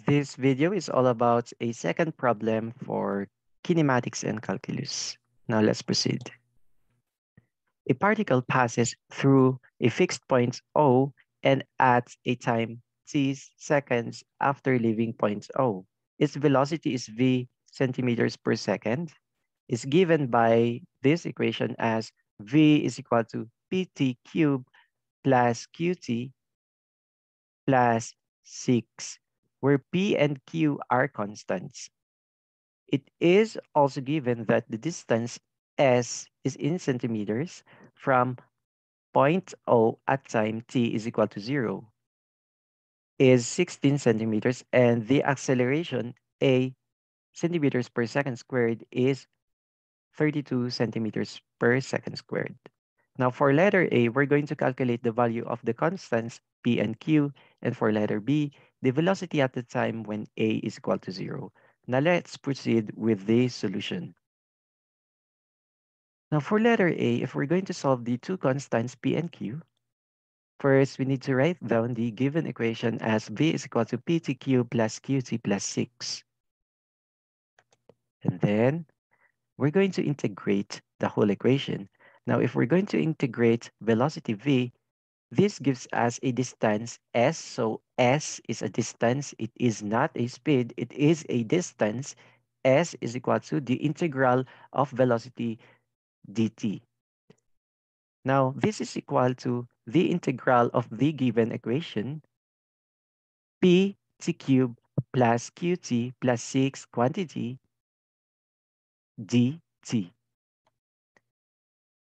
This video is all about a second problem for kinematics and calculus. Now let's proceed. A particle passes through a fixed point O and at a time t seconds after leaving point O. Its velocity is v centimeters per second. Is given by this equation as v is equal to pt cubed plus qt plus 6, where p and q are constants. It is also given that the distance s is in centimeters from point O at time t is equal to 0 is 16 centimeters, and the acceleration a centimeters per second squared is 32 centimeters per second squared. Now for letter A, we're going to calculate the value of the constants P and Q, and for letter B, the velocity at the time when A is equal to 0. Now let's proceed with the solution. Now for letter A, if we're going to solve the two constants P and Q, first we need to write down the given equation as V is equal to PTQ plus QT plus 6. And then we're going to integrate the whole equation. Now, if we're going to integrate velocity v, this gives us a distance s. So s is a distance. It is not a speed. It is a distance. S is equal to the integral of velocity dt. Now, this is equal to the integral of the given equation, p t cubed plus qt plus 6 quantity dt.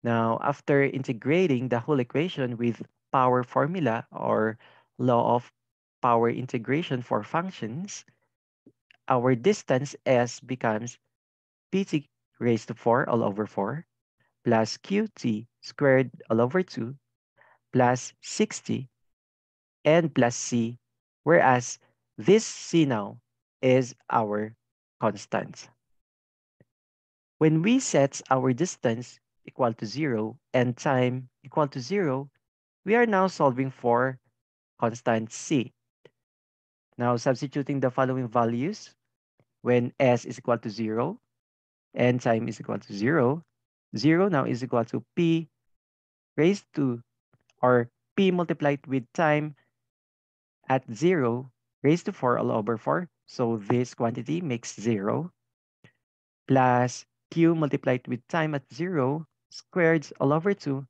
Now, after integrating the whole equation with power formula or law of power integration for functions, our distance s becomes pt raised to 4 all over 4 plus qt squared all over 2 plus 60 and plus c, whereas this c now is our constant. When we set our distance equal to 0 and time equal to 0, we are now solving for constant c. Now substituting the following values when s is equal to 0 and time is equal to 0, 0 now is equal to p raised to, or p multiplied with time at 0 raised to 4 all over 4. So this quantity makes 0 plus q multiplied with time at 0 squared all over 2.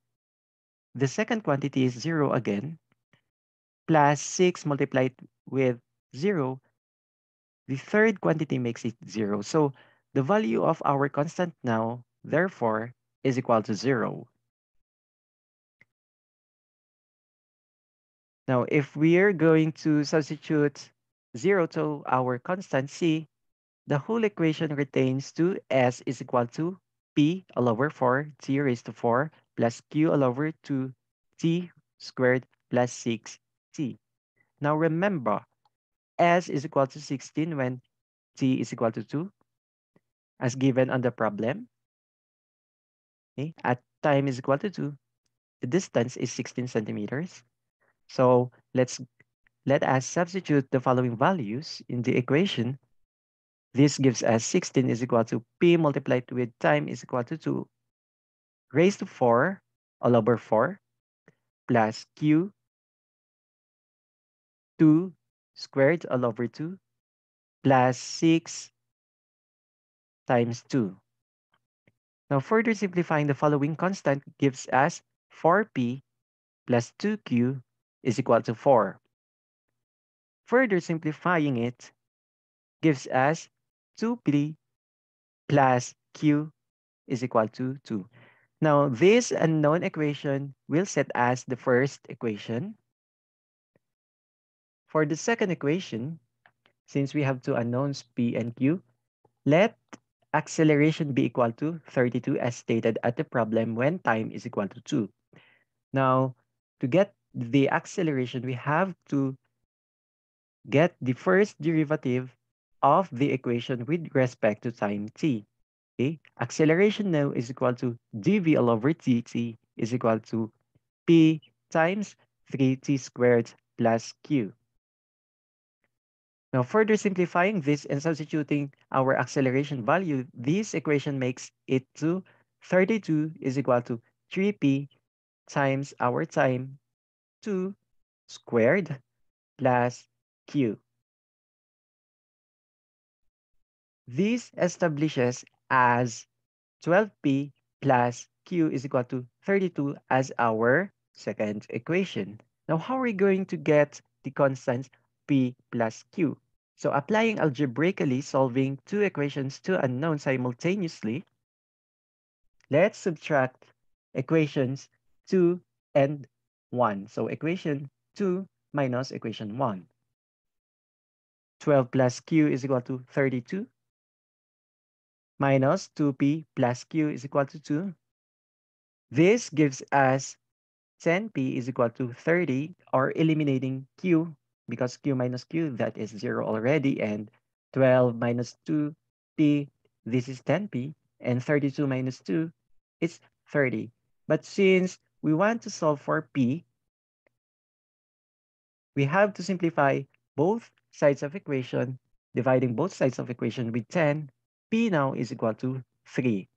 The second quantity is 0 again, plus 6 multiplied with 0. The third quantity makes it 0. So the value of our constant now, therefore, is equal to 0. Now, if we are going to substitute 0 to our constant c, the whole equation retains 2s is equal to p all over 4 t raised to 4 plus q all over 2 t squared plus 6t. Now remember, s is equal to 16 when t is equal to 2, as given on the problem. Okay? At time is equal to 2, the distance is 16 centimeters. So let us substitute the following values in the equation. This gives us 16 is equal to p multiplied with time is equal to 2 raised to 4 all over 4 plus q 2 squared all over 2 plus 6 times 2. Now further simplifying, the following constant gives us 4p plus 2q is equal to 4. Further simplifying it gives us 2p plus q is equal to 2. Now, this unknown equation will set as the first equation. For the second equation, since we have two unknowns p and q, let acceleration be equal to 32 as stated at the problem when time is equal to 2. Now, to get the acceleration, we have to get the first derivative of the equation with respect to time t. Okay? Acceleration now is equal to dv all over dt is equal to p times 3t squared plus q. Now, further simplifying this and substituting our acceleration value, this equation makes it to 32 is equal to 3p times our time 2 squared plus q. This establishes as 12p plus q is equal to 32 as our second equation. Now, how are we going to get the constants p plus q? So applying algebraically solving two equations to unknowns simultaneously, let's subtract equations 2 and 1. So equation 2 minus equation 1. 12 plus q is equal to 32 minus 2p plus q is equal to 2. This gives us 10p is equal to 30, or eliminating q, because q minus q, that is 0 already, and 12 minus 2p, this is 10p, and 32 minus 2 is 30. But since we want to solve for p, we have to simplify both sides of equation, dividing both sides of equation with 10. P now is equal to 3.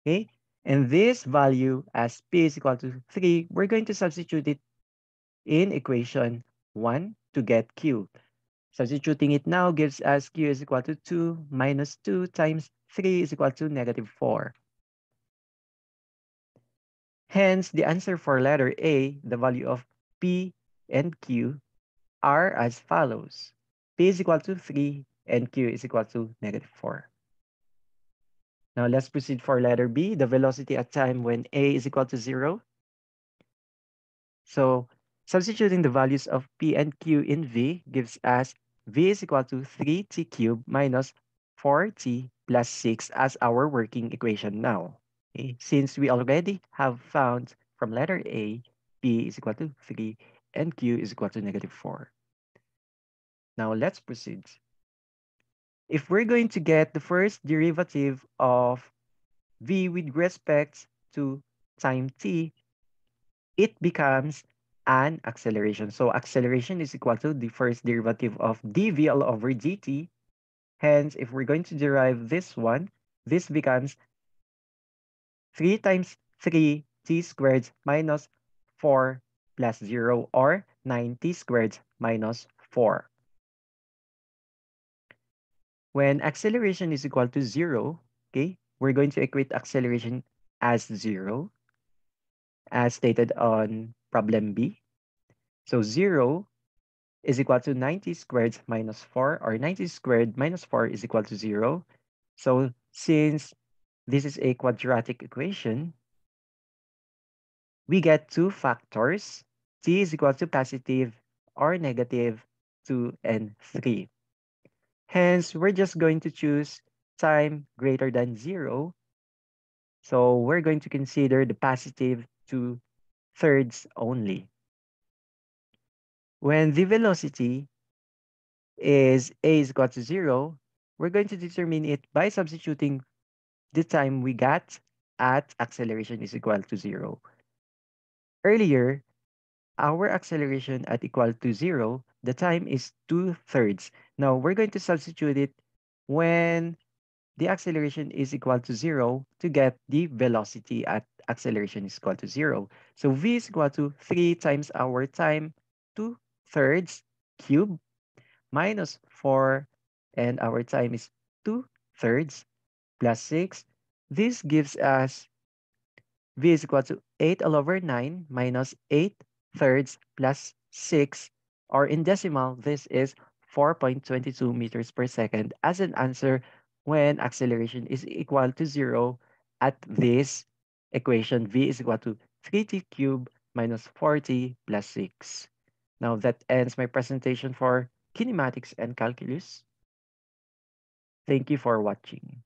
Okay? And this value as p is equal to 3, we're going to substitute it in equation 1 to get q. Substituting it now gives us q is equal to 2 minus 2 times 3 is equal to negative 4. Hence, the answer for letter A, the value of p and q are as follows. P is equal to 3 and q is equal to negative 4. Now let's proceed for letter B, the velocity at time when A is equal to 0. So substituting the values of P and Q in V gives us V is equal to 3t cubed minus 4t plus 6 as our working equation now. Okay? Since we already have found from letter A, P is equal to 3 and Q is equal to negative 4. Now let's proceed. If we're going to get the first derivative of V with respect to time t, it becomes an acceleration. So acceleration is equal to the first derivative of dv all over dt. Hence, if we're going to derive this one, this becomes 3 times 3t squared minus 4 plus 0, or 9t squared minus 4. When acceleration is equal to 0, okay, we're going to equate acceleration as 0, as stated on problem B. So 0 is equal to 90 squared minus 4, or 90 squared minus 4 is equal to 0. So since this is a quadratic equation, we get two factors. T is equal to positive or negative 2 and 3. Hence, we're just going to choose time greater than 0. So we're going to consider the positive 2/3 only. When the velocity is a is equal to 0, we're going to determine it by substituting the time we got at acceleration is equal to 0. Earlier, our acceleration at equal to 0, the time is 2/3. Now, we're going to substitute it when the acceleration is equal to 0 to get the velocity at acceleration is equal to 0. So v is equal to 3 times our time 2/3 cube minus 4, and our time is 2/3 plus 6. This gives us v is equal to 8 all over 9 minus 8/3 plus 6, or in decimal, this is 4.22 meters per second as an answer when acceleration is equal to 0 at this equation. V is equal to 3t cubed minus 4t plus 6. Now that ends my presentation for kinematics and calculus. Thank you for watching.